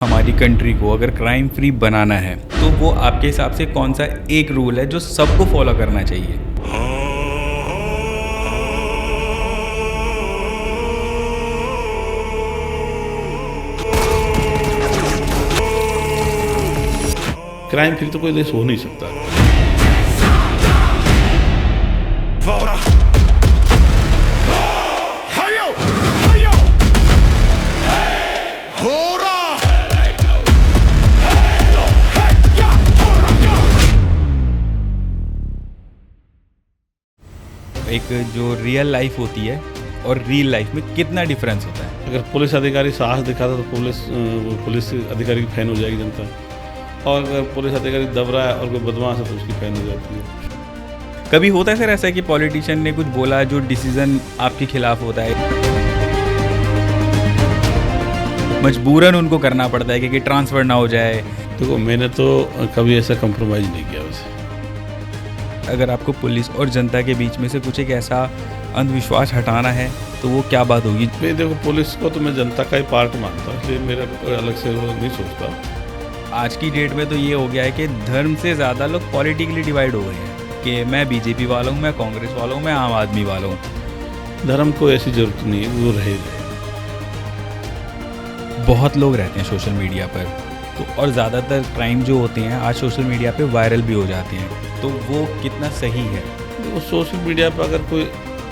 हमारी कंट्री को अगर क्राइम फ्री बनाना है तो वो आपके हिसाब से कौन सा एक रूल है जो सबको फॉलो करना चाहिए? क्राइम फ्री तो कोई देश हो नहीं सकता। एक जो रियल लाइफ होती है और रियल लाइफ में कितना डिफरेंस होता है? अगर पुलिस अधिकारी साहस दिखाता तो पुलिस अधिकारी की फैन हो जाएगी जनता, और अगर पुलिस अधिकारी दब रहा है और कोई बदमाश है तो उसकी फैन हो जाती है। कभी होता है सर ऐसा कि पॉलिटिशियन ने कुछ बोला जो डिसीजन आपके खिलाफ होता है, मजबूरन उनको करना पड़ता है कि ट्रांसफ़र ना हो जाए? देखो, मैंने तो कभी ऐसा कंप्रोमाइज़ नहीं किया वैसे। अगर आपको पुलिस और जनता के बीच में से कुछ एक ऐसा अंधविश्वास हटाना है तो वो क्या बात होगी? मैं देखो, पुलिस को तो मैं जनता का ही पार्ट मानता हूँ, इसलिए मेरा कोई अलग से नहीं सोचता। आज की डेट में तो ये हो गया है कि धर्म से ज़्यादा लोग पॉलिटिकली डिवाइड हो गए हैं कि मैं बीजेपी वाला हूँ, मैं कांग्रेस वाला हूँ, मैं आम आदमी वाला हूँ। धर्म को ऐसी ज़रूरत नहीं है, वो रहे। बहुत लोग रहते हैं सोशल मीडिया पर, तो और ज़्यादातर क्राइम जो होते हैं आज सोशल मीडिया पे वायरल भी हो जाते हैं, तो वो कितना सही है? वो सोशल मीडिया पर अगर कोई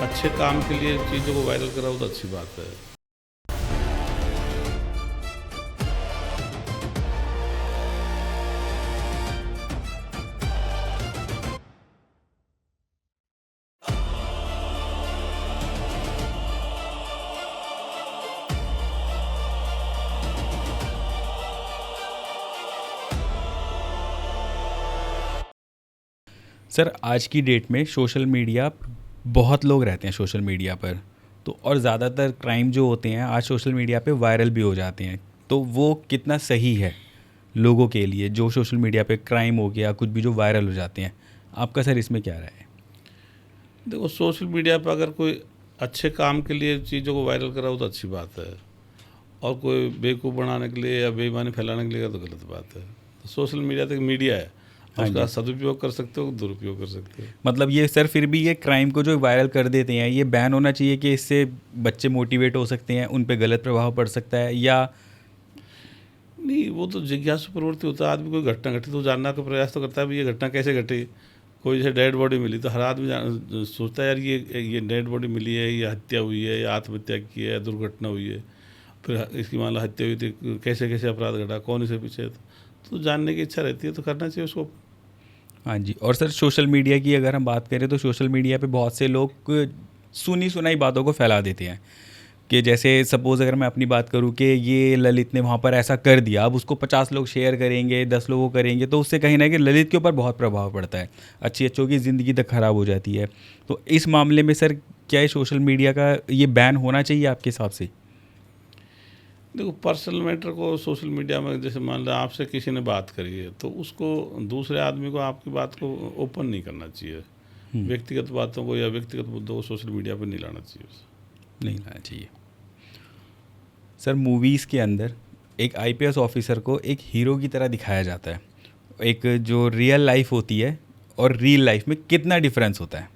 अच्छे काम के लिए चीज़ों को वायरल करा हो तो अच्छी बात है। सर आज की डेट में सोशल मीडिया, बहुत लोग रहते हैं सोशल मीडिया पर, तो और ज़्यादातर क्राइम जो होते हैं आज सोशल मीडिया पे वायरल भी हो जाते हैं, तो वो कितना सही है लोगों के लिए जो सोशल मीडिया पे क्राइम हो गया कुछ भी जो वायरल हो जाते हैं? आपका सर इसमें क्या राय है? देखो, सोशल मीडिया पर अगर कोई अच्छे काम के लिए चीज़ों को वायरल करा हो तो अच्छी बात है, और कोई बेवकूफ़ बनाने के लिए या बेईमानी फैलाने के लिए तो गलत बात है। तो सोशल मीडिया तो एक मीडिया है, उसका सदुपयोग कर सकते हो, दुरुपयोग कर सकते हो। मतलब ये सर फिर भी ये क्राइम को जो वायरल कर देते हैं ये बैन होना चाहिए कि इससे बच्चे मोटिवेट हो सकते हैं, उन पे गलत प्रभाव पड़ सकता है, या नहीं, वो तो जिज्ञासु प्रवृत्ति होता है। आदमी कोई घटना घटी तो जानना का प्रयास तो करता है, भाई ये घटना कैसे घटी। कोई जैसे डेड बॉडी मिली तो हर आदमी सोचता है यार ये डेड बॉडी मिली है, ये हत्या हुई है या आत्महत्या की है, दुर्घटना हुई है, फिर इसकी मान लो हत्या हुई थी, कैसे कैसे अपराध घटा, कौन इसे पीछे है, तो जानने की इच्छा रहती है तो करना चाहिए उसको। हाँ जी। और सर सोशल मीडिया की अगर हम बात करें तो सोशल मीडिया पे बहुत से लोग सुनी सुनाई बातों को फैला देते हैं कि जैसे सपोज़ अगर मैं अपनी बात करूं कि ये ललित ने वहाँ पर ऐसा कर दिया, अब उसको 50 लोग शेयर करेंगे, 10 लोगों करेंगे, तो उससे कहीं ना कहीं ललित के ऊपर बहुत प्रभाव पड़ता है, अच्छी अच्छों की ज़िंदगी तक ख़राब हो जाती है। तो इस मामले में सर क्या ये सोशल मीडिया का ये बैन होना चाहिए आपके हिसाब से? देखो, पर्सनल मैटर को सोशल मीडिया में, जैसे मान लो आपसे किसी ने बात करी है तो उसको दूसरे आदमी को आपकी बात को ओपन नहीं करना चाहिए। व्यक्तिगत बातों को या व्यक्तिगत मुद्दों को सोशल मीडिया पर नहीं लाना चाहिए, नहीं लाना चाहिए। सर मूवीज़ के अंदर एक आईपीएस ऑफिसर को एक हीरो की तरह दिखाया जाता है, एक जो रियल लाइफ होती है और रियल लाइफ में कितना डिफरेंस होता है?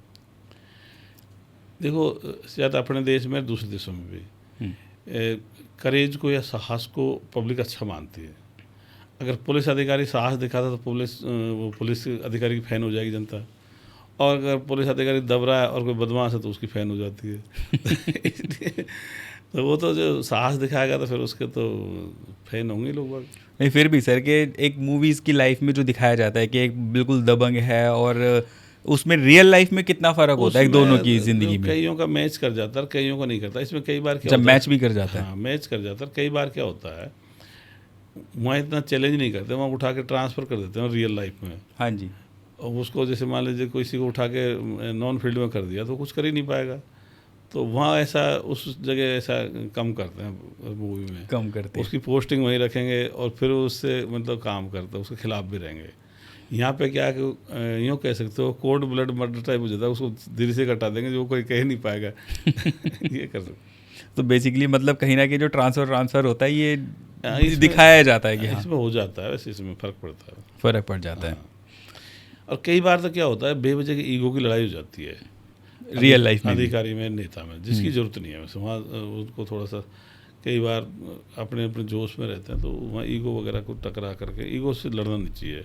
देखो, शायद अपने देश में दूसरे देशों में भी करेज को या साहस को पब्लिक अच्छा मानती है। अगर पुलिस अधिकारी साहस दिखाता तो पुलिस अधिकारी की फैन हो जाएगी जनता, और अगर पुलिस अधिकारी दब रहा है और कोई बदमाश है तो उसकी फैन हो जाती है। इसलिए तो वो तो जो साहस दिखाएगा तो फिर उसके तो फैन होंगे लोग बाग। नहीं फिर भी सर के एक मूवीज़ की लाइफ में जो दिखाया जाता है कि एक बिल्कुल दबंग है, और उसमें रियल लाइफ में कितना फ़र्क होता है एक दोनों की ज़िंदगी में? कईयों का मैच कर जाता है, कईयों का नहीं करता। इसमें कई बार क्या जब होता है, मैच भी कर जाता है। हाँ मैच कर जाता है। कई बार क्या होता है, वहाँ इतना चैलेंज नहीं करते, वहाँ उठा के ट्रांसफ़र कर देते हैं रियल लाइफ में। हाँ जी। और उसको जैसे मान लीजिए किसी को उठा के नॉन फील्ड में कर दिया तो कुछ कर ही नहीं पाएगा, तो वहाँ ऐसा उस जगह ऐसा कम करते हैं मूवी में, कम करते हैं। उसकी पोस्टिंग वहीं रखेंगे और फिर उससे मतलब काम करते हैं, उसके खिलाफ भी रहेंगे। यहाँ पे क्या है कि यूँ कह सकते हो कोल्ड ब्लड मर्डर टाइप हो जाता है, उसको दिल से कटा देंगे जो कोई कह नहीं पाएगा। ये कर सकते। तो बेसिकली मतलब कहीं ना कहीं जो ट्रांसफ़र होता है ये दिखाया जाता है कि हाँ इसमें हो जाता है, वैसे इसमें फ़र्क पड़ता है। फ़र्क पड़ जाता है और कई बार तो क्या होता है, बेवजह की ईगो की लड़ाई हो जाती है रियल लाइफ में भी। अधिकारी में, नेता में, जिसकी ज़रूरत नहीं है। वैसे वहाँ उनको थोड़ा सा कई बार अपने अपने जोश में रहते हैं, तो वहाँ ईगो वगैरह को टकरा करके, ईगो से लड़ना नहीं चाहिए,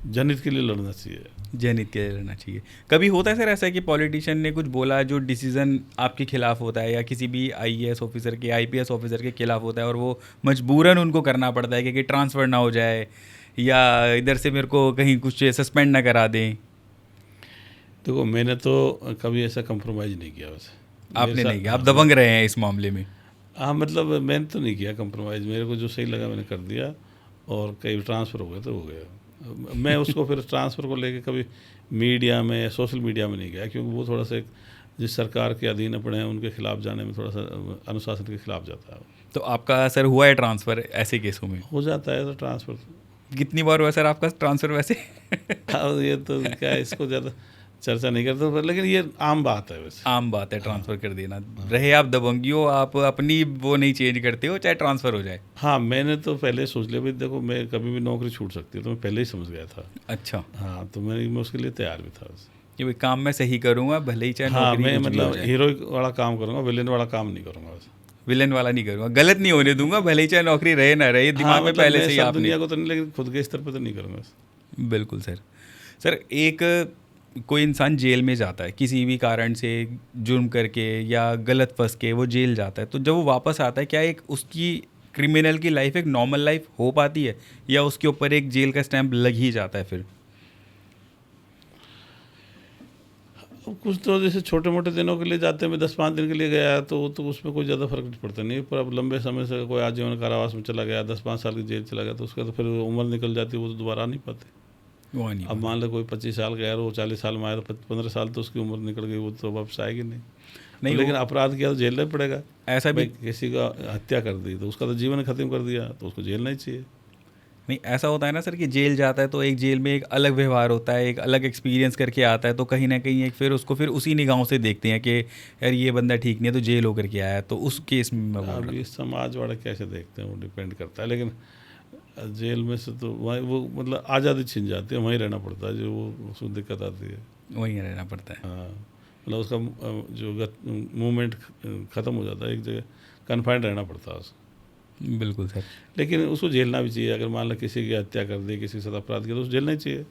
जनहित के लिए लड़ना चाहिए। जनहित के लिए लड़ना चाहिए। कभी होता है सर ऐसा कि पॉलिटिशियन ने कुछ बोला जो डिसीजन आपके खिलाफ होता है, या किसी भी आईएएस ऑफिसर के, आईपीएस ऑफिसर के खिलाफ होता है, और वो मजबूरन उनको करना पड़ता है कि ट्रांसफ़र ना हो जाए, या इधर से मेरे को कहीं कुछ सस्पेंड ना करा दें? देखो, मैंने तो कभी ऐसा कंप्रोमाइज़ नहीं किया वैसे। आपने नहीं किया, आप दबंग रहे हैं इस मामले में? हाँ, मतलब मैंने तो नहीं किया कंप्रोमाइज़, मेरे को जो सही लगा मैंने कर दिया, और कई ट्रांसफ़र हो गया तो हो गया। मैं उसको फिर ट्रांसफ़र को लेके कभी मीडिया में या सोशल मीडिया में नहीं गया, क्योंकि वो थोड़ा सा जिस सरकार के अधीन अपने हैं उनके खिलाफ जाने में थोड़ा सा अनुशासन के खिलाफ जाता है। तो आपका सर हुआ है ट्रांसफ़र ऐसे केसों में? हो जाता है तो ट्रांसफ़र। कितनी बार हुआ सर आपका ट्रांसफ़र वैसे? ये तो क्या है, इसको ज़्यादा चर्चा नहीं करते, पर लेकिन ये आम बात है वैसे। आम बात है ट्रांसफ़र कर देना। रहे आप दबंगी हो, आप अपनी वो नहीं चेंज करते हो, चाहे ट्रांसफ़र हो जाए। हाँ, मैंने तो पहले सोच लिया भाई, देखो मैं कभी भी नौकरी छूट सकती है, तो मैं पहले ही समझ गया था। अच्छा, हाँ, तो मैं उसके लिए तैयार भी था वैसे। कि भाई काम मैं सही करूँगा, भले ही चाहे हाँ, नौकरी मैं कुछ भी हो मतलब जाए। हीरोइक वाला काम करूँगा, विलेन वाला काम नहीं करूँगा वैसे। विलन वाला नहीं करूँगा, गलत नहीं होने दूंगा, भले ही चाहे नौकरी रहे ना रहे, हाँ, दिमाग में मतलब पहले मैं से ही सब आपने। दुनिया को तो नहीं, लेकिन खुद के स्तर पे तो नहीं करूँगा वैसे। बिल्कुल सर। सर एक कोई इंसान जेल में जाता है किसी भी कारण से, जुर्म करके या गलत फंस के वो जेल जाता है, तो जब वो वापस आता है, क्या एक उसकी क्रिमिनल की लाइफ एक नॉर्मल लाइफ हो पाती है, या उसके ऊपर एक जेल का स्टैंप लग ही जाता है फिर? अब कुछ तो जैसे छोटे मोटे दिनों के लिए जाते हैं, मैं 10-5 दिन के लिए गया तो वो तो उसमें कोई ज़्यादा फर्क नहीं पड़ता नहीं। पर अब लंबे समय से कोई आजीवन कारावास में चला गया, 10-5 साल की जेल चला गया, तो उसका तो फिर उम्र निकल जाती है, वो तो दोबारा आ नहीं पाते। वो नहीं अब मान लो कोई 25 साल गया, वो 40 साल में आया, तो 15 साल तो उसकी उम्र निकल गई, वो तो वापस आएगी नहीं। नहीं, लेकिन अपराध किया तो झेलना ही पड़ेगा। ऐसा भी भाई किसी का हत्या कर दी तो उसका तो जीवन खत्म कर दिया, तो उसको झेलना ही चाहिए। नहीं, ऐसा होता है ना सर कि जेल जाता है तो एक जेल में एक अलग व्यवहार होता है, एक अलग एक्सपीरियंस करके आता है, तो कहीं ना कहीं एक फिर उसको फिर उसी निगाहों से देखते हैं कि यार ये बंदा ठीक नहीं है, तो जेल होकर के आया है। तो उस केस में मैं बोल रहा अब ये समाज वाले कैसे देखते हैं वो डिपेंड करता है, लेकिन जेल में से तो वहीं वो मतलब आज़ादी छिन जाती है, वहीं रहना पड़ता है, जो वो उसको दिक्कत आती है। हूँ, वहीं रहना पड़ता है। हाँ, मतलब उसका जो मूवमेंट ख़त्म हो जाता है, एक जगह कन्फाइंड रहना पड़ता है उसको। बिल्कुल सर। लेकिन उसको झेलना भी चाहिए। अगर मान लो किसी की हत्या कर दी, किसी के साथ अपराध किया, तो उसको झेलना ही चाहिए।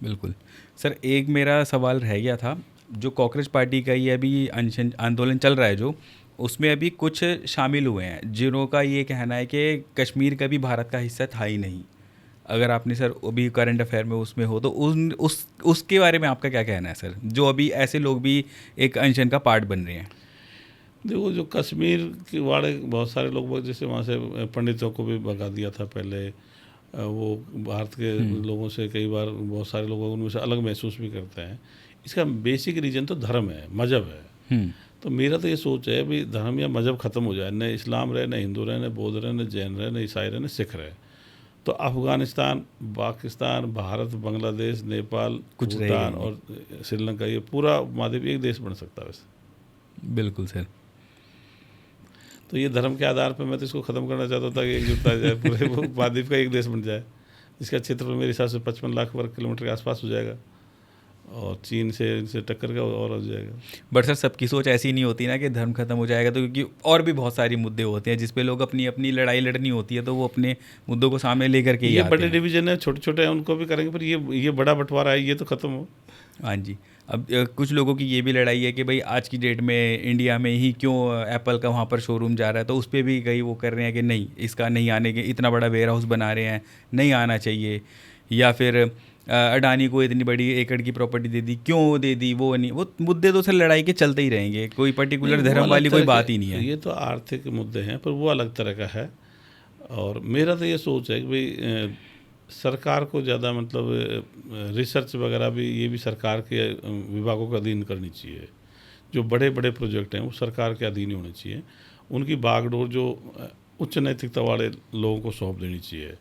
बिल्कुल सर। एक मेरा सवाल रह गया था, जो कॉकरोच पार्टी का ये अभी अनशन आंदोलन चल रहा है जो, उसमें अभी कुछ शामिल हुए हैं जिन्हों का ये कहना है कि कश्मीर कभी भारत का हिस्सा था ही नहीं। अगर आपने सर अभी करंट अफेयर में उसमें हो तो उसके बारे में आपका क्या कहना है सर, जो अभी ऐसे लोग भी एक अनशन का पार्ट बन रहे हैं? देखो, जो कश्मीर के वाले बहुत सारे लोग जैसे वहाँ से पंडितों को भी भगा दिया था पहले, वो भारत के लोगों से कई बार बहुत सारे लोग उनमें से अलग महसूस भी करते हैं। इसका बेसिक रीज़न तो धर्म है, मज़हब है। तो मेरा तो ये सोच है भाई, धर्म या मज़हब ख़त्म हो जाए, न इस्लाम रहे, न हिंदू रहे, न बौद्ध रहे, न जैन रहे, न ईसाई रहे, न सिख रहे, तो अफ़गानिस्तान, पाकिस्तान, भारत, बांग्लादेश, नेपाल, कुछ भूटान और श्रीलंका, ये पूरा महाद्वीप एक देश बन सकता है वैसे। बिल्कुल सर। तो ये धर्म के आधार पर मैं तो इसको ख़त्म करना चाहता था कि एकजुटता आ जाए, पूरे वो महाद्वीप का एक देश बन जाए, जिसका क्षेत्रफल मेरे हिसाब से 55 लाख वर्ग किलोमीटर के आसपास हो जाएगा, और चीन से इनसे टक्कर का और हो जाएगा। बट सर सबकी सोच ऐसी नहीं होती ना कि धर्म खत्म हो जाएगा, तो क्योंकि और भी बहुत सारी मुद्दे होते हैं जिस पे लोग अपनी अपनी लड़ाई लड़नी होती है, तो वो अपने मुद्दों को सामने लेकर के ही ये आते बड़े हैं। डिवीजन है, छोटे छोटे हैं, उनको भी करेंगे, पर ये बड़ा बंटवारा है, ये तो ख़त्म हो। हाँ जी। अब कुछ लोगों की ये भी लड़ाई है कि भाई आज की डेट में इंडिया में ही क्यों एप्पल का वहाँ पर शोरूम जा रहा है, तो उस पर भी कई वो कर रहे हैं कि नहीं, इसका नहीं आने के, इतना बड़ा वेयर हाउस बना रहे हैं, नहीं आना चाहिए। या फिर अडानी को इतनी बड़ी एकड़ की प्रॉपर्टी दे दी, क्यों दे दी, वो नहीं, वो मुद्दे तो सर लड़ाई के चलते ही रहेंगे, कोई पर्टिकुलर नहीं, वो धर्म अलग वाली कोई तरह बात के- ही नहीं है। ये तो आर्थिक मुद्दे हैं, पर वो अलग तरह का है। और मेरा तो ये सोच है कि भाई सरकार को ज़्यादा मतलब रिसर्च वगैरह भी, ये भी सरकार के विभागों के अधीन करनी चाहिए। जो बड़े बड़े प्रोजेक्ट हैं वो सरकार के अधीन ही होने चाहिए। उनकी बागडोर जो उच्च नैतिकता वाले लोगों को सौंप देनी चाहिए।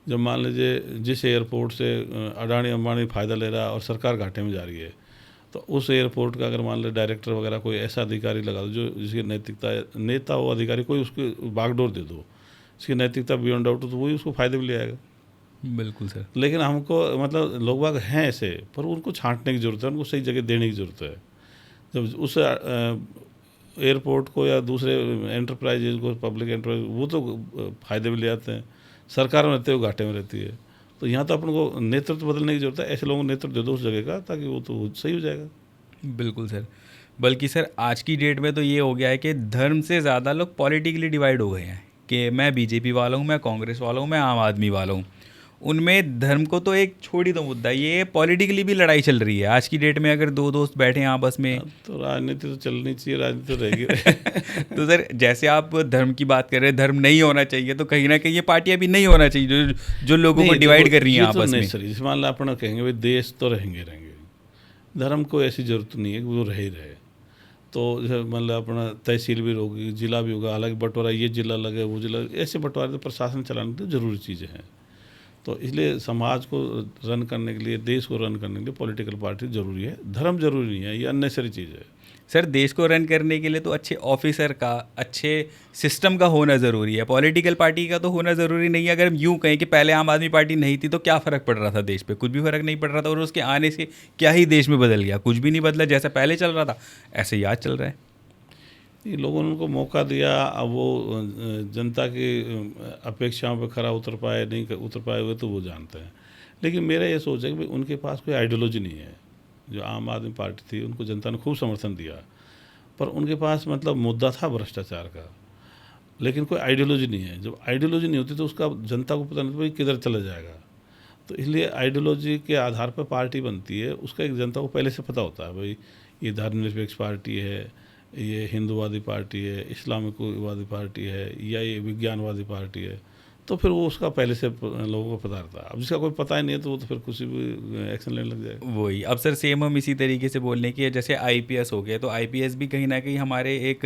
जब मान लीजिए जिस एयरपोर्ट से अडानी अंबानी फ़ायदा ले रहा है और सरकार घाटे में जा रही है, तो उस एयरपोर्ट का अगर मान लो डायरेक्टर वगैरह कोई ऐसा अधिकारी लगा दो जो जिसकी नैतिकता, नेता हो, अधिकारी कोई, उसको बागडोर दे दो उसकी नैतिकता बियॉन्ड डाउट हो तो वही उसको फायदे में ले आएगा। बिल्कुल सर। लेकिन हमको मतलब लोग बाग हैं ऐसे, पर उनको छांटने की ज़रूरत है, उनको सही जगह देने की ज़रूरत है। जब उस एयरपोर्ट को या दूसरे एंटरप्राइजेज को, पब्लिक एंटरप्राइज, वो तो फ़ायदे में ले आते हैं, सरकार में रहते हुए घाटे में रहती है। तो यहाँ तो अपन को नेतृत्व बदलने की ज़रूरत है, ऐसे लोगों को नेतृत्व दे दो उस जगह का, ताकि वो तो सही हो जाएगा। बिल्कुल सर। बल्कि सर आज की डेट में तो ये हो गया है कि धर्म से ज़्यादा लोग पॉलिटिकली डिवाइड हो गए हैं कि मैं बीजेपी वाला हूँ, मैं कांग्रेस वाला हूँ, मैं आम आदमी वाला हूँ। उनमें धर्म को तो एक छोड़ ही दो मुद्दा, ये पॉलिटिकली भी लड़ाई चल रही है आज की डेट में। अगर दो दोस्त बैठे हैं आपस में तो राजनीति तो चलनी चाहिए, राजनीति तो रहेगी। तो सर जैसे आप धर्म की बात कर रहे हैं, धर्म नहीं होना चाहिए, तो कहीं ना कहीं ये पार्टियां भी नहीं होना चाहिए जो लोगों को डिवाइड कर रही हैं आपस में। जैसे मान लो अपन कहेंगे भाई देश तो रहेंगे, धर्म को ऐसी ज़रूरत नहीं है कि वो रह ही रहे। तो जैसे मान लो अपना तहसील भी होगी, जिला भी होगा, अलग बंटवारा, ये जिला अलग है, वो जिला, ऐसे बंटवारे तो प्रशासन चलाने के लिए ज़रूरी चीज़ें हैं। तो इसलिए समाज को रन करने के लिए, देश को रन करने के लिए पॉलिटिकल पार्टी ज़रूरी है, धर्म ज़रूरी नहीं है, ये अननेसरी चीज़ है। सर देश को रन करने के लिए तो अच्छे ऑफिसर का, अच्छे सिस्टम का होना ज़रूरी है, पॉलिटिकल पार्टी का तो होना ज़रूरी नहीं है। अगर हम यूँ कहें कि पहले आम आदमी पार्टी नहीं थी तो क्या फ़र्क पड़ रहा था देश पे? कुछ भी फ़र्क नहीं पड़ रहा था। और उसके आने से क्या ही देश में बदल गया? कुछ भी नहीं बदला, जैसा पहले चल रहा था ऐसे ही आज चल रहा है। ये लोगों ने उनको मौका दिया, अब वो जनता की अपेक्षाओं पर खरा उतर पाए नहीं उतर पाए हुए तो वो जानते हैं। लेकिन मेरा ये सोच है कि भाई उनके पास कोई आइडियोलॉजी नहीं है। जो आम आदमी पार्टी थी उनको जनता ने खूब समर्थन दिया, पर उनके पास मतलब मुद्दा था भ्रष्टाचार का, लेकिन कोई आइडियोलॉजी नहीं है। जब आइडियोलॉजी नहीं होती तो उसका जनता को पता नहीं भाई किधर चला जाएगा। तो इसलिए आइडियोलॉजी के आधार पर पार्टी बनती है, उसका एक जनता को पहले से पता होता है भाई ये धर्मनिरपेक्ष पार्टी है, ये हिंदूवादी पार्टी है, इस्लामिकवादी पार्टी है, या ये विज्ञानवादी पार्टी है। तो फिर वो उसका पहले से लोगों को पता रहता है। अब जिसका कोई पता ही नहीं है तो वो तो फिर कुछ भी एक्शन लेने लग जाएगा। वही अब सर सेम हम इसी तरीके से बोलने की, जैसे आईपीएस हो गया, तो आईपीएस भी कहीं ना कहीं हमारे एक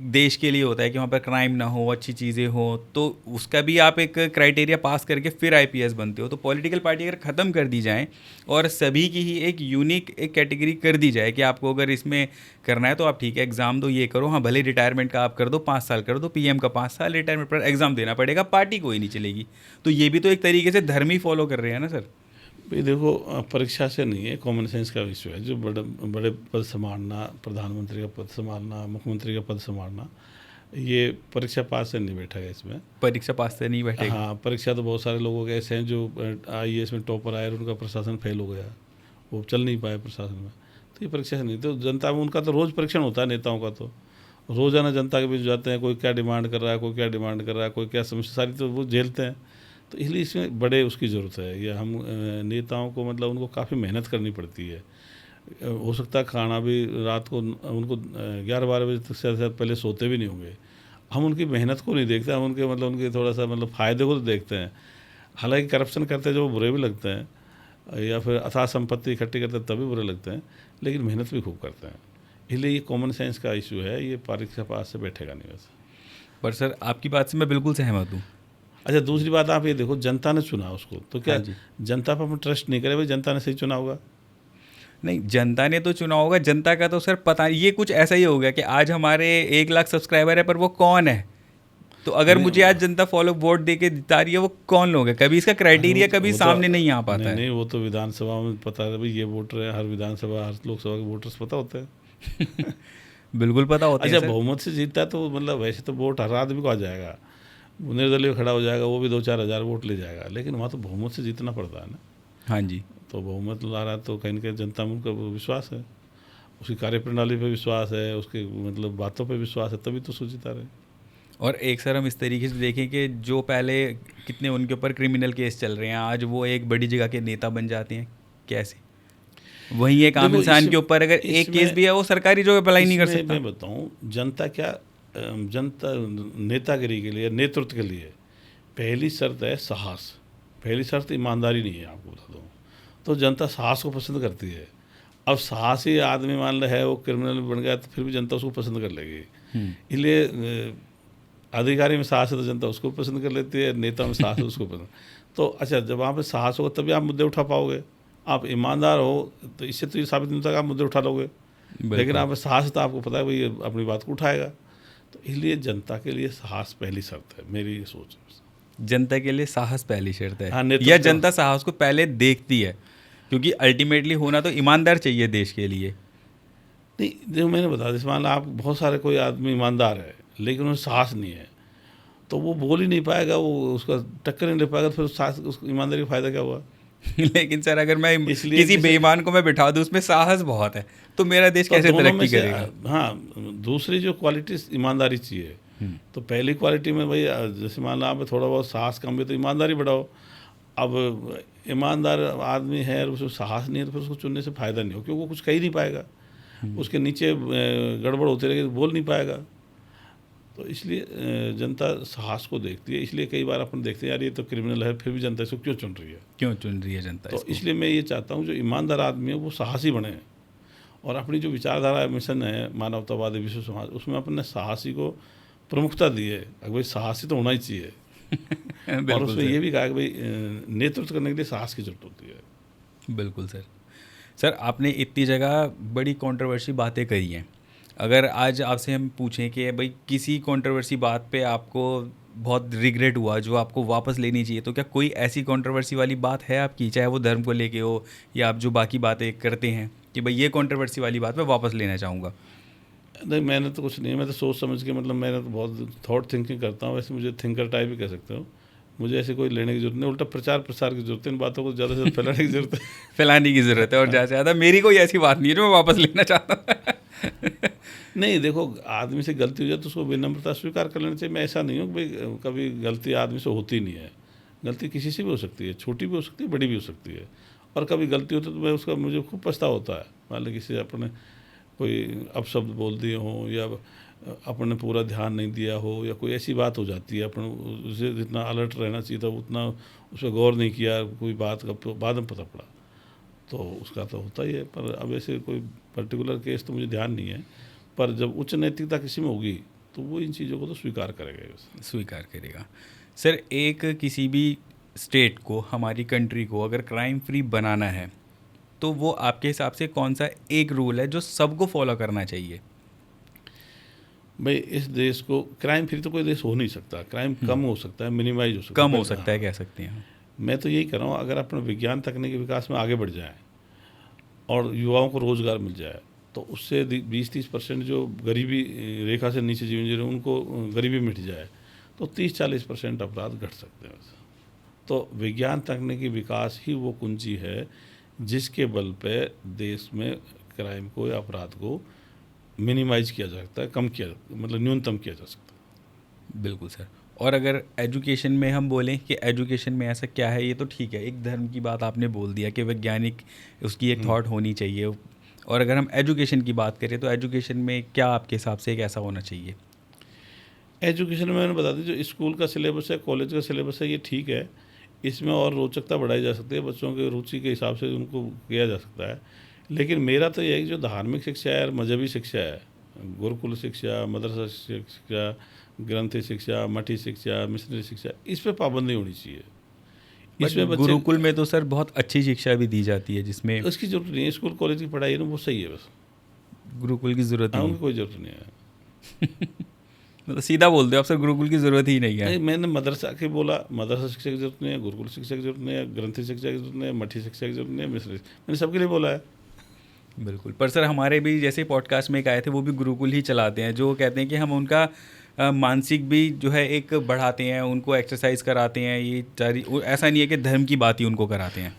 देश के लिए होता है कि वहाँ पर क्राइम ना हो, अच्छी चीज़ें हो, तो उसका भी आप एक क्राइटेरिया पास करके फिर आईपीएस बनते हो। तो पॉलिटिकल पार्टी अगर ख़त्म कर दी जाए और सभी की ही एक यूनिक एक कैटेगरी कर दी जाए कि आपको अगर इसमें करना है तो आप ठीक है एग्ज़ाम दो, ये करो, हाँ भले रिटायरमेंट का आप कर दो 5 साल कर दो, पीएम का 5 साल रिटायरमेंट पर एग्ज़ाम देना पड़ेगा, पार्टी कोई नहीं चलेगी। तो ये भी तो एक तरीके से धर्म ही फॉलो कर रहे हैं ना सर। भाई देखो, परीक्षा से नहीं है, कॉमन सेंस का विषय है। जो बड़े बड़े पद संभालना, प्रधानमंत्री का पद संभालना, मुख्यमंत्री का पद संभालना, ये परीक्षा पास से नहीं बैठा है इसमें। परीक्षा पास से नहीं बैठेगा। हाँ, परीक्षा तो बहुत सारे लोगों के ऐसे हैं जो आईएएस में टॉपर आए और उनका प्रशासन फेल हो गया, वो चल नहीं पाए प्रशासन में। तो ये परीक्षा से नहीं, तो जनता में उनका तो रोज़ परीक्षण होता है। नेताओं का तो रोज़ाना जनता के बीच जाते हैं, कोई क्या डिमांड कर रहा है, कोई क्या डिमांड कर रहा है, कोई क्या समस्या, सारी तो वो झेलते हैं। तो इसलिए इसमें बड़े उसकी ज़रूरत है। या हम नेताओं को मतलब उनको काफ़ी मेहनत करनी पड़ती है। हो सकता है खाना भी रात को उनको 11-12 बजे तक से पहले सोते भी नहीं होंगे। हम उनकी मेहनत को नहीं देखते, हम उनके मतलब उनके थोड़ा सा मतलब फ़ायदे को तो देखते हैं। हालांकि करप्शन करते हैं जो बुरे भी लगते हैं, या फिर अथाह संपत्ति इकट्ठी करते हैं तभी बुरे लगते हैं, लेकिन मेहनत भी खूब करते हैं। इसलिए ये कॉमन सेंस का इशू है, ये परीक्षा पास से बैठेगा नहीं वैसे। पर सर आपकी बात से मैं बिल्कुल सहमत हूँ। अच्छा, दूसरी बात आप ये देखो, जनता ने चुना उसको, तो क्या हाँ जनता पर हम ट्रस्ट नहीं करे भाई जनता ने सही चुना होगा? नहीं, जनता ने तो चुना होगा। जनता का तो सर पता, ये कुछ ऐसा ही हो गया कि आज हमारे 1 लाख सब्सक्राइबर है, पर वो कौन है? तो अगर मुझे आज जनता फॉलो वोट दे के जिता रही है, वो कौन लोग है? कभी इसका क्राइटेरिया कभी सामने नहीं आ पाता है। नहीं, वो तो विधानसभा में पता है भाई, ये वोटर है। हर विधानसभा, हर लोकसभा के वोटर्स पता होते हैं। बिल्कुल पता होता है। अच्छा, बहुमत से जीतता है तो मतलब वैसे तो वोट हर आदमी को आ जाएगा, निर्दलीय खड़ा हो जाएगा, वो भी 2-4 हज़ार वोट ले जाएगा, लेकिन वहाँ तो बहुमत से जीतना पड़ता है ना। हाँ जी। तो बहुमत ला रहा है तो कहीं ना कहीं जनता में उनका विश्वास है, उसकी कार्यप्रणाली पे विश्वास है, उसके मतलब बातों पे विश्वास है, तभी तो जीता रहे। और एक सर हम इस तरीके से देखें कि जो पहले कितने उनके ऊपर क्रिमिनल केस चल रहे हैं, आज वो एक बड़ी जगह के नेता बन जाते हैं कैसे? वहीं एक आम इंसान के ऊपर अगर एक केस भी है, वो सरकारी जो अप्लाई नहीं कर सकता। मैं बताऊँ, जनता क्या, जनता नेतागिरी के लिए, नेतृत्व के लिए पहली शर्त है साहस, पहली शर्त ईमानदारी नहीं है। आपको बता दूँ तो जनता साहस को पसंद करती है। अब साहसी आदमी मान लो है, वो क्रिमिनल बन गया तो फिर भी जनता उसको पसंद कर लेगी। इसलिए अधिकारी में साहस है तो जनता उसको पसंद कर लेती है, नेता में साहस है उसको पसंद। तो अच्छा, जब वहाँ पे साहस होगा तभी आप मुद्दे उठा पाओगे। आप ईमानदार हो तो इससे तो ये साबित नहीं होता कि आप मुद्दे उठा लोगे, लेकिन आप साहस तो आपको पता है भाई अपनी बात को उठाएगा। तो इसलिए जनता के लिए साहस पहली शर्त है, मेरी ये सोच है। जनता के लिए साहस पहली शर्त है, हाँ, या नेतृत्व। जनता साहस को पहले देखती है? क्योंकि अल्टीमेटली होना तो ईमानदार चाहिए देश के लिए। नहीं, जो मैंने बताया, जैसे मान लो आप बहुत सारे कोई आदमी ईमानदार है लेकिन उन्हें साहस नहीं है, तो वो बोल ही नहीं पाएगा, वो उसका टक्कर नहीं ले पाएगा, तो फिर साहस, उस ईमानदारी का फायदा क्या हुआ? लेकिन सर अगर मैं इसलिए किसी बेईमान को मैं बिठा दूं, उसमें साहस बहुत है, तो मेरा देश तो कैसे दोनों में तरक्की से करेगा? हाँ, दूसरी जो क्वालिटी ईमानदारी चाहिए, तो पहली क्वालिटी में भाई जैसे मान लो आप में थोड़ा बहुत साहस कम है तो ईमानदारी बढ़ाओ। अब ईमानदार आदमी है और उसको साहस नहीं है तो फिर उसको चुनने से फ़ायदा नहीं हो, क्योंकि वो कुछ कह ही नहीं पाएगा, उसके नीचे गड़बड़ होती रहेगी तो बोल नहीं पाएगा। तो इसलिए जनता साहस को देखती है। इसलिए कई बार अपन देखते हैं यार ये तो क्रिमिनल है, फिर भी जनता इसको क्यों चुन रही है? क्यों चुन रही है जनता तो इसको? इसलिए मैं ये चाहता हूँ जो ईमानदार आदमी है वो साहसी बने, और अपनी जो विचारधारा मिशन है मानवतावादी विश्व समाज, उसमें अपने साहसी को प्रमुखता दी है। अगर भाई साहसी तो होना ही चाहिए और बिल्कुल उसमें सर, ये भी कहा कि भाई नेतृत्व करने के लिए साहस की जरूरत होती है। बिल्कुल सर। सर आपने इतनी जगह बड़ी कंट्रोवर्सी बातें कही हैं, अगर आज आपसे हम पूछें कि भाई किसी कंट्रोवर्सी बात पे आपको बहुत रिग्रेट हुआ जो आपको वापस लेनी चाहिए, तो क्या कोई ऐसी कंट्रोवर्सी वाली बात है आपकी, चाहे वो धर्म को लेके हो या आप जो बाकी बातें करते हैं कि भाई ये कंट्रोवर्सी वाली बात मैं वापस लेना चाहूँगा? नहीं, मैंने तो कुछ नहीं है, मैं तो सोच समझ के, मतलब मैंने तो बहुत थॉट थिंकिंग करता हूँ, वैसे मुझे थिंकर टाइप भी कह सकते हो। मुझे ऐसे कोई लेने की जरूरत नहीं, उल्टा प्रचार प्रसार की जरूरत है, इन बातों को ज़्यादा से ज़्यादा फैलाने की जरूरत है। फैलाने की ज़रूरत है, और ज़्यादा से ज़्यादा मेरी कोई ऐसी बात नहीं है जो मैं वापस लेना चाहता हूँ। नहीं, देखो, आदमी से गलती हो जाए तो उसको विनम्रता स्वीकार कर लेना चाहिए। मैं ऐसा नहीं हूँ कि भाई कभी गलती आदमी से होती नहीं है, गलती किसी से भी हो सकती है, छोटी भी हो सकती है, बड़ी भी हो सकती है। और कभी गलती होती है तो मैं उसका, मुझे खूब पछतावा होता है। मान लो किसी अपने कोई अपशब्द बोल दिए हों या अपने पूरा ध्यान नहीं दिया हो या कोई ऐसी बात हो जाती है, अपन उसे जितना अलर्ट रहना चाहिए था उतना उस पर गौर नहीं किया, कोई बात का बाद में पता पड़ा, तो उसका तो होता ही है। पर अब ऐसे कोई पर्टिकुलर केस तो मुझे ध्यान नहीं है, पर जब उच्च नैतिकता किसी में होगी तो वो इन चीज़ों को तो स्वीकार करेगा ही। स्वीकार करेगा। सर एक किसी भी स्टेट को, हमारी कंट्री को अगर क्राइम फ्री बनाना है, तो वो आपके हिसाब से कौन सा एक रूल है जो सबको फॉलो करना चाहिए? भाई इस देश को क्राइम फ्री तो कोई देश हो नहीं सकता, क्राइम कम हो सकता है, मिनिमाइज हो सकता है, कम हो सकता है, कह सकते हैं। मैं तो यही कह रहा हूँ, अगर अपने विज्ञान तकनीकी विकास में आगे बढ़ जाए और युवाओं को रोज़गार मिल जाए तो उससे 20-30% जो गरीबी रेखा से नीचे जीवन जी रहे हैं उनको गरीबी मिट जाए तो 30-40% अपराध घट सकते हैं। तो विज्ञान तकनीकी विकास ही वो कुंजी है जिसके बल पे देश में क्राइम को या अपराध को मिनिमाइज किया जा सकता है, कम किया, मतलब न्यूनतम किया जा सकता है। बिल्कुल सर। और अगर एजुकेशन में हम बोलें कि एजुकेशन में ऐसा क्या है, ये तो ठीक है, एक धर्म की बात आपने बोल दिया कि वैज्ञानिक उसकी एक थॉट होनी चाहिए, और अगर हम एजुकेशन की बात करें तो एजुकेशन में क्या आपके हिसाब से एक ऐसा होना चाहिए? एजुकेशन में मैंने बता दी, जो स्कूल का सिलेबस है, कॉलेज का सिलेबस है, ये ठीक है, इसमें और रोचकता बढ़ाई जा सकती है, बच्चों के रुचि के हिसाब से उनको किया जा सकता है। लेकिन मेरा तो यह है कि जो धार्मिक शिक्षा है और मजहबी शिक्षा है, गुरुकुल शिक्षा, मदरसा शिक्षा, ग्रंथी शिक्षा, मठी शिक्षा, मिशनरी शिक्षा, इस पर पाबंदी होनी चाहिए। इसमें बच्चे, गुरुकुल में तो सर बहुत अच्छी शिक्षा भी दी जाती है, जिसमें उसकी जरूरत नहीं है, स्कूल कॉलेज की पढ़ाई है ना वो सही है, बस गुरुकुल की ज़रूरत ही उनकी कोई ज़रूरत नहीं है। मतलब सीधा बोल दो आप, सर गुरुकुल की ज़रूरत ही नहीं है। नहीं, मैंने मदरसा के बोला, मदरसा शिक्षा की जरूरत नहीं है, गुरुकुल शिक्षा की जरूरत नहीं है, ग्रंथी शिक्षा की जरूरत नहीं है, मठी शिक्षा की जरूरत नहीं है, मिशनरी, मैंने सबके लिए बोला है। बिल्कुल। पर सर हमारे भी जैसे पॉडकास्ट में एक आए थे, वो भी गुरुकुल ही चलाते हैं, जो कहते हैं कि हम उनका मानसिक भी जो है एक बढ़ाते हैं, उनको एक्सरसाइज कराते हैं, ये सारी, ऐसा नहीं है कि धर्म की बात ही उनको कराते हैं।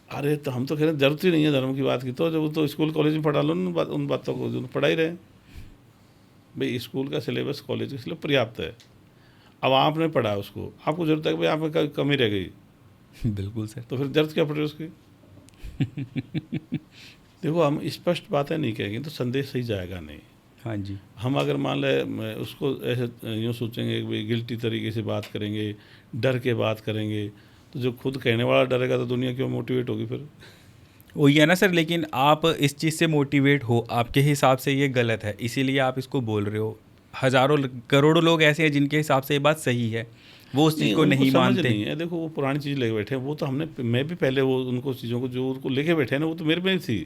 अरे तो हम तो कह रहे हैं जरूरत ही नहीं है धर्म की बात की, तो जब तो स्कूल कॉलेज में पढ़ा लो उन बातों को जो पढ़ा ही रहे। भाई स्कूल का सिलेबस, कॉलेज का सिलेबस पर्याप्त है, अब आपने पढ़ा उसको, आपको जरूरत है कि भाई आप में कमी रह गई, बिल्कुल सर। तो फिर जरूरत क्या पड़ रही है उसकी? देखो, हम स्पष्ट बातें नहीं कहेंगे तो संदेश सही जाएगा नहीं। हाँ जी। हम अगर मान लें उसको ऐसे यूँ सोचेंगे कि भाई गिल्टी तरीके से बात करेंगे, डर के बात करेंगे, तो जो खुद कहने वाला डरेगा तो दुनिया क्यों मोटिवेट होगी फिर? वही है ना सर, लेकिन आप इस चीज़ से मोटिवेट हो, आपके हिसाब से ये गलत है, इसीलिए आप इसको बोल रहे हो। हज़ारों करोड़ों लोग ऐसे हैं जिनके हिसाब से ये बात सही है, वो उस चीज़ को उनको नहीं समझ मानते। नहीं है। देखो, वो पुरानी चीज़ लेके बैठे हैं, वो तो मैं भी पहले वो उनको चीज़ों को जो उनको लेके बैठे हैं ना, वो तो मेरे में ही थी,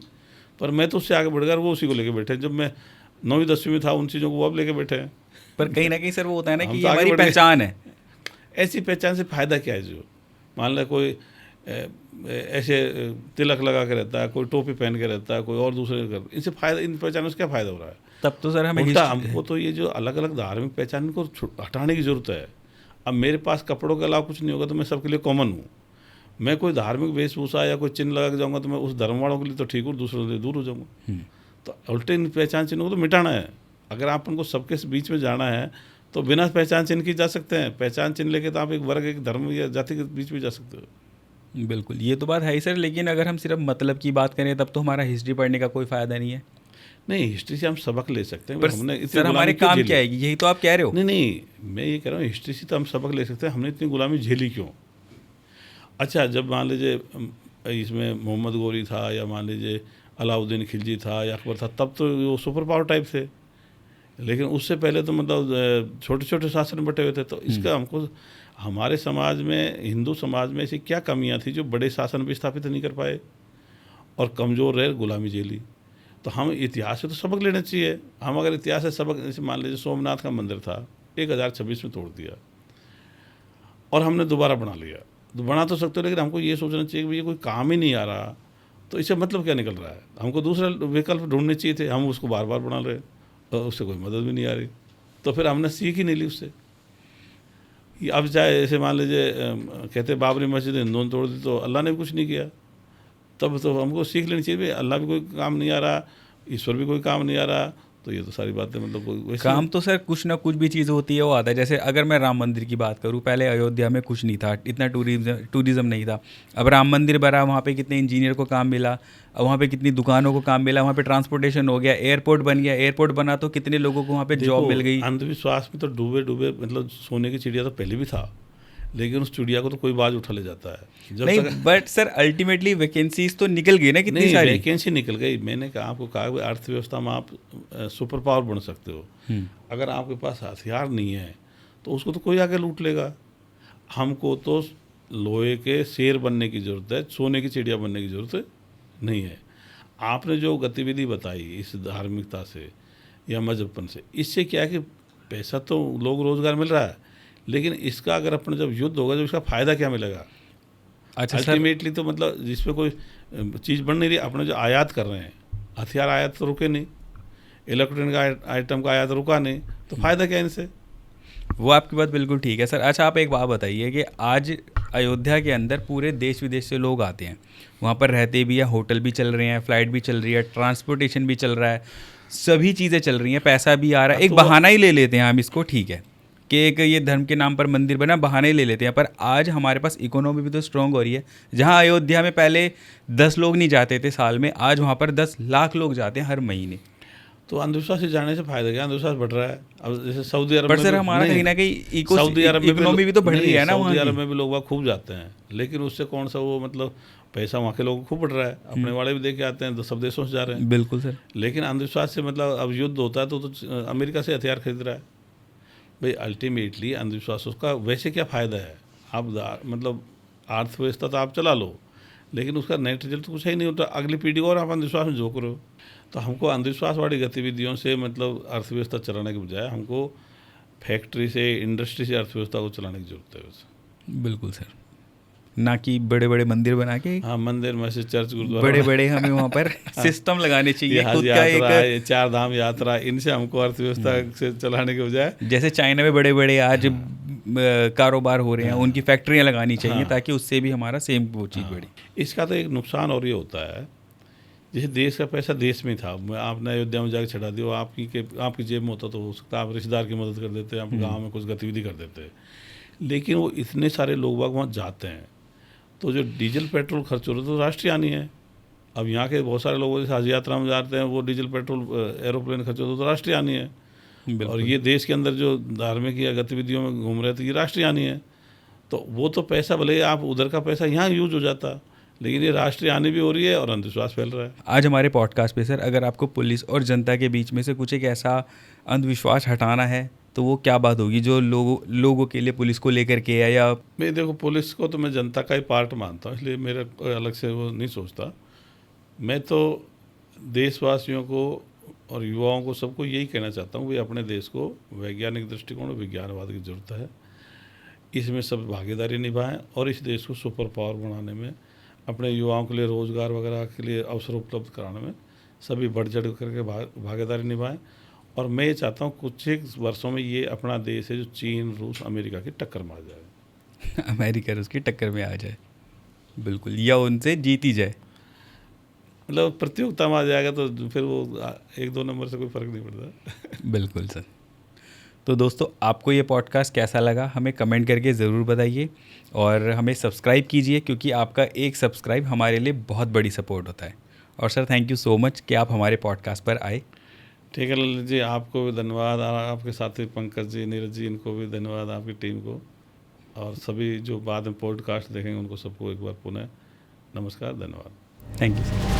पर मैं तो उससे आगे बढ़ गया, वो उसी को लेके बैठे हैं। जब मैं 9वीं 10वीं में था उन चीज़ों को वो अब लेके बैठे हैं। पर कहीं ना कहीं सर वो होता है ना हम कि तो ये आगे हमारी बढ़ गए। पहचान है। ऐसी पहचान से फ़ायदा क्या है? जो मान लो कोई ऐसे तिलक लगा के रहता है, कोई टोपी पहन के रहता है, कोई और दूसरे कर, इनसे फ़ायदा, इन पहचानों से क्या फ़ायदा हो रहा है? तब तो सर हमें उल्टा हमको तो ये जो अलग अलग धार्मिक पहचान इनको हटाने की ज़रूरत है। अब मेरे पास कपड़ों के अलावा कुछ नहीं होगा तो मैं सबके लिए कॉमन हूँ। मैं कोई धार्मिक वेशभूषा या कोई चिन्ह लगा के जाऊँगा तो मैं उस धर्म वालों के लिए तो ठीक हूँ, दूसरों से दूर हो जाऊँगा। तो उल्टे इन पहचान चिन्हों को तो मिटाना है। अगर आप उनको सबके बीच में जाना है तो बिना पहचान चिन्ह के जा सकते हैं। पहचान चिन्ह लेके तो आप एक वर्ग, एक धर्म या जाति के बीच में जा सकते हो। बिल्कुल, ये तो बात है ही सर, लेकिन अगर हम सिर्फ मतलब की बात करें तब तो हमारा हिस्ट्री पढ़ने का कोई फ़ायदा नहीं है। नहीं, हिस्ट्री से हम सबक ले सकते हैं। पर हमने इतनी सर हमारे गुलामी क्यों काम झेली? क्या है, यही तो आप कह रहे हो। नहीं नहीं, मैं ये कह रहा हूँ हिस्ट्री से तो हम सबक ले सकते हैं। हमने इतनी गुलामी झेली क्यों? अच्छा, जब मान लीजिए इसमें मोहम्मद गोरी था या मान लीजिए अलाउद्दीन खिलजी था या अकबर था, तब तो वो सुपर पावर टाइप थे। लेकिन उससे पहले तो मतलब छोटे छोटे शासन बटे हुए थे। तो इसका हमको, हमारे समाज में, हिंदू समाज में ऐसी क्या कमियां थी जो बड़े शासन भी स्थापित नहीं कर पाए और कमज़ोर रहे, गुलामी झेली? तो हम इतिहास से तो सबक लेना चाहिए। हम अगर इतिहास से सबक, जैसे मान लीजिए सोमनाथ का मंदिर था, 1026 में तोड़ दिया और हमने दोबारा बना लिया। तो बना तो सकते हो, लेकिन हमको ये सोचना चाहिए कि ये कोई काम ही नहीं आ रहा, तो इससे मतलब क्या निकल रहा है? हमको दूसरा विकल्प ढूंढने चाहिए थे। हम उसको बार बार बना रहे और उससे कोई मदद भी नहीं आ रही। तो फिर हमने सीख ही नहीं ली उससे। अब चाहे ऐसे मान लीजिए कहते बाबरी मस्जिद हिंदुओं ने तोड़ दी तो अल्लाह ने भी कुछ नहीं किया, तब तो हमको सीख लेनी चाहिए भाई अल्लाह भी कोई काम नहीं आ रहा, ईश्वर भी कोई काम नहीं आ रहा। तो ये तो सारी बातें मतलब वैसे काम तो सर कुछ ना कुछ भी चीज़ होती है वो आता है। जैसे अगर मैं राम मंदिर की बात करूँ, पहले अयोध्या में कुछ नहीं था, इतना टूरिज़्म नहीं था। अब राम मंदिर बना, वहाँ पे कितने इंजीनियर को काम मिला, अब वहाँ पे कितनी दुकानों को काम मिला, वहाँ पे ट्रांसपोर्टेशन हो गया, एयरपोर्ट बन गया, एयरपोर्ट बना तो कितने लोगों को वहाँ पे जॉब मिल गई। अंधविश्वास में तो डूबे डूबे मतलब सोने की चिड़िया तो पहले भी था, लेकिन उस चिड़िया को तो कोई बाज उठा ले जाता है। जब नहीं, तक बट सर अल्टीमेटली वैकेंसीज तो निकल गई ना कितनी नहीं, सारी। वैकेंसी निकल गई। मैंने कहा, आपको कहा कि अर्थव्यवस्था में आप सुपर पावर बन सकते हो। अगर आपके पास हथियार नहीं है तो उसको तो कोई आके लूट लेगा। हमको तो लोहे के शेर बनने की ज़रूरत है, सोने की चिड़िया बनने की ज़रूरत नहीं है। आपने जो गतिविधि बताई इस धार्मिकता से या मजहबपन से, इससे क्या है कि पैसा तो लोग रोज़गार मिल रहा है, लेकिन इसका अगर अपना जब युद्ध होगा तो इसका फ़ायदा क्या मिलेगा? अच्छा सर, अल्टीमेटली तो मतलब जिसपे कोई चीज़ बन नहीं रही, अपने जो आयात कर रहे हैं, हथियार आयात तो रुके नहीं, इलेक्ट्रॉनिक आइटम का आयात रुका नहीं, तो फ़ायदा क्या इनसे? वो आपकी बात बिल्कुल ठीक है सर। अच्छा, आप एक बात बताइए कि आज अयोध्या के अंदर पूरे देश विदेश से लोग आते हैं, वहाँ पर रहते भी हैं, होटल भी चल रहे हैं, फ्लाइट भी चल रही है, ट्रांसपोर्टेशन भी चल रहा है, सभी चीज़ें चल रही हैं, पैसा भी आ रहा है। एक तो बहाना ही ले लेते हैं हम इसको, ठीक है कि एक ये धर्म के नाम पर मंदिर बना, बहाना ही ले लेते हैं। पर आज हमारे पास इकोनॉमी भी तो स्ट्रांग हो रही है। जहाँ अयोध्या में पहले 10 लोग नहीं जाते थे साल में, आज वहाँ पर 10 लाख लोग जाते हैं हर महीने। तो अंधविश्वास से जाने से फायदा क्या? अंधविश्वास बढ़ रहा है। अब जैसे सऊदी अरब पर में सर भी- हमारा नहीं, कहीं ना कहीं सऊदी अरब में इकोनॉमी भी तो बढ़ रही है ना वहाँ सऊदी की। अरब में भी लोग वहाँ खूब जाते हैं, लेकिन उससे कौन सा वो मतलब पैसा वहाँ के लोगों को खूब बढ़ रहा है। अपने वाले भी देख के आते हैं तो सब देशों से जा रहे हैं। बिल्कुल सर। लेकिन अंधविश्वास से मतलब अब युद्ध होता है तो अमेरिका से हथियार खरीद रहा है भाई। अल्टीमेटली अंधविश्वासों का वैसे क्या फ़ायदा है? आप मतलब अर्थव्यवस्था तो आप चला लो, लेकिन उसका नेट रिजल्ट तो कुछ ही नहीं होता। अगली पीढ़ी को और आप अंधविश्वास में झोंक रहे हो। तो हमको अंधविश्वास वाली गतिविधियों से मतलब अर्थव्यवस्था चलाने के बजाय हमको फैक्ट्री से, इंडस्ट्री से अर्थव्यवस्था को चलाने की जरूरत है वैसे। बिल्कुल सर, ना कि बड़े बड़े मंदिर बना के, हाँ, मंदिर, मस्जिद, चर्च, गुरुद्वारा, बड़े बड़े हमें वहाँ पर सिस्टम लगाने चाहिए ये हज खुद का यात्रा, एक। ये 4 धाम यात्रा, इनसे हमको अर्थव्यवस्था से चलाने के बजाय जैसे चाइना में बड़े बड़े आज कारोबार हो रहे हैं, उनकी फैक्ट्रियाँ लगानी चाहिए ताकि उससे भी हमारा सेम वो चीज़ बढ़े। इसका तो एक नुकसान और ये होता है, जैसे देश का पैसा देश में था, आपने अयोध्या में जाकर छड़ा दिया, आपकी जेब में होता तो हो सकता है आप रिश्तेदार की मदद कर देते, आप गांव में कुछ गतिविधि कर देते। लेकिन वो इतने सारे लोग वहाँ जाते हैं तो जो डीजल पेट्रोल खर्च हो रहा है तो राष्ट्रीय हानि है। अब यहाँ के बहुत सारे लोग जैसे हज यात्रा में जाते हैं, वो डीजल पेट्रोल एरोप्लेन खर्च होता तो राष्ट्रीय हानि है। और ये देश के अंदर जो धार्मिक या गतिविधियों में घूम रहे थे, ये राष्ट्रीय हानि है। तो वो तो पैसा भले ही आप उधर का पैसा यहाँ यूज हो जाता, लेकिन ये राष्ट्रीय हानि भी हो रही है और अंधविश्वास फैल रहा है। आज हमारे पॉडकास्ट पे सर, अगर आपको पुलिस और जनता के बीच में से कुछ एक ऐसा अंधविश्वास हटाना है तो वो क्या बात होगी जो लोगों के लिए पुलिस को लेकर के है? या मैं देखो, पुलिस को तो मैं जनता का ही पार्ट मानता हूँ, इसलिए मेरा कोई अलग से वो नहीं सोचता। मैं तो देशवासियों को और युवाओं को सबको यही कहना चाहता हूँ, भाई अपने देश को वैज्ञानिक दृष्टिकोण और विज्ञानवाद की ज़रूरत है। इसमें सब भागीदारी निभाएं और इस देश को सुपर पावर बनाने में, अपने युवाओं के लिए रोज़गार वगैरह के लिए अवसर उपलब्ध कराने में सभी बढ़ चढ़ करके भागीदारी निभाएं। और मैं ये चाहता हूँ कुछ एक वर्षों में ये अपना देश है जो चीन, रूस, अमेरिका की टक्कर में आ जाए। अमेरिका उसकी टक्कर में आ जाए, बिल्कुल, या उनसे जीती जाए। मतलब प्रतियोगिता में आ जाएगा तो फिर वो 1-2 नंबर से कोई फ़र्क नहीं पड़ता। बिल्कुल सर। तो दोस्तों, आपको ये पॉडकास्ट कैसा लगा हमें कमेंट करके ज़रूर बताइए, और हमें सब्सक्राइब कीजिए, क्योंकि आपका एक सब्सक्राइब हमारे लिए बहुत बड़ी सपोर्ट होता है। और sir, thank you so much कि आप हमारे पॉडकास्ट पर आए। ठीक है ललित जी, आपको भी धन्यवाद, और आपके साथी पंकज जी, नीरज जी, इनको भी धन्यवाद, आपकी टीम को, और सभी जो बाद में पॉडकास्ट देखेंगे उनको सबको एक बार पुनः नमस्कार, धन्यवाद। Thank you sir.